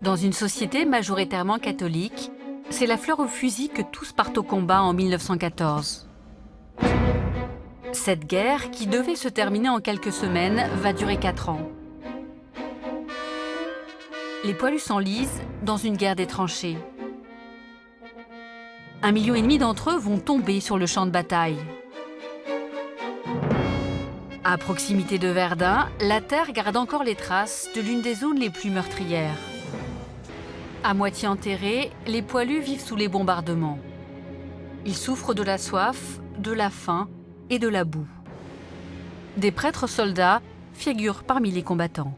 Dans une société majoritairement catholique, c'est la fleur au fusil que tous partent au combat en 1914. Cette guerre, qui devait se terminer en quelques semaines, va durer 4 ans. Les poilus s'enlisent dans une guerre des tranchées. 1,5 million d'entre eux vont tomber sur le champ de bataille. À proximité de Verdun, la terre garde encore les traces de l'une des zones les plus meurtrières. À moitié enterrés, les poilus vivent sous les bombardements. Ils souffrent de la soif, de la faim et de la boue. Des prêtres soldats figurent parmi les combattants.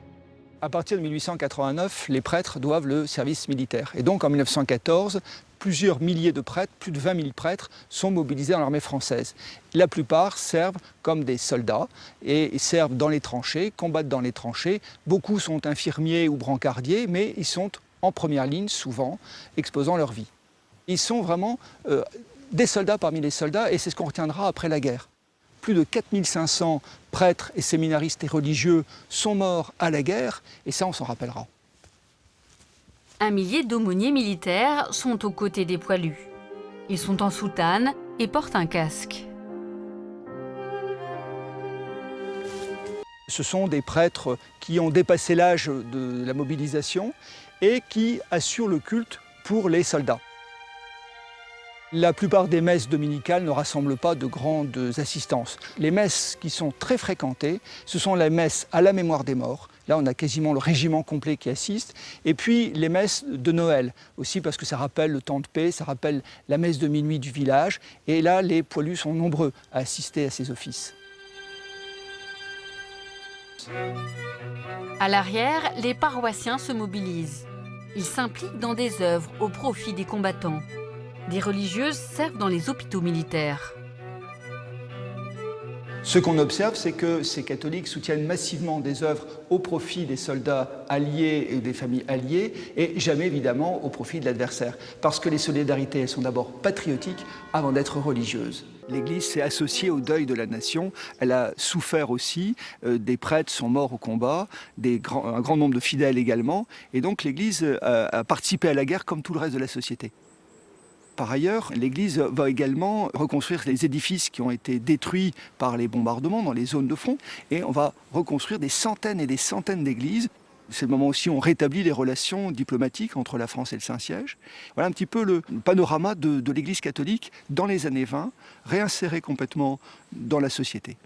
À partir de 1889, les prêtres doivent le service militaire. Et donc en 1914, plusieurs milliers de prêtres, plus de 20 000 prêtres, sont mobilisés dans l'armée française. La plupart servent comme des soldats et servent dans les tranchées, combattent dans les tranchées. Beaucoup sont infirmiers ou brancardiers, mais ils sont en première ligne, souvent, exposant leur vie. Ils sont vraiment des soldats parmi les soldats, et c'est ce qu'on retiendra après la guerre. Plus de 4500 prêtres et séminaristes et religieux sont morts à la guerre, et ça, on s'en rappellera. 1 millier d'aumôniers militaires sont aux côtés des poilus. Ils sont en soutane et portent un casque. Ce sont des prêtres qui ont dépassé l'âge de la mobilisation et qui assurent le culte pour les soldats. La plupart des messes dominicales ne rassemblent pas de grandes assistances. Les messes qui sont très fréquentées, ce sont les messes à la mémoire des morts. Là, on a quasiment le régiment complet qui assiste. Et puis les messes de Noël, aussi parce que ça rappelle le temps de paix, ça rappelle la messe de minuit du village. Et là, les poilus sont nombreux à assister à ces offices. À l'arrière, les paroissiens se mobilisent. Ils s'impliquent dans des œuvres au profit des combattants. Des religieuses servent dans les hôpitaux militaires. Ce qu'on observe, c'est que ces catholiques soutiennent massivement des œuvres au profit des soldats alliés et des familles alliées, et jamais évidemment au profit de l'adversaire. Parce que les solidarités, elles sont d'abord patriotiques avant d'être religieuses. L'Église s'est associée au deuil de la nation, elle a souffert aussi, des prêtres sont morts au combat, un grand nombre de fidèles également, et donc l'Église a participé à la guerre comme tout le reste de la société. Par ailleurs, l'Église va également reconstruire les édifices qui ont été détruits par les bombardements dans les zones de front, et on va reconstruire des centaines et des centaines d'églises. C'est le moment aussi où on rétablit les relations diplomatiques entre la France et le Saint-Siège. Voilà un petit peu le panorama de l'Église catholique dans les années 20, réinsérée complètement dans la société.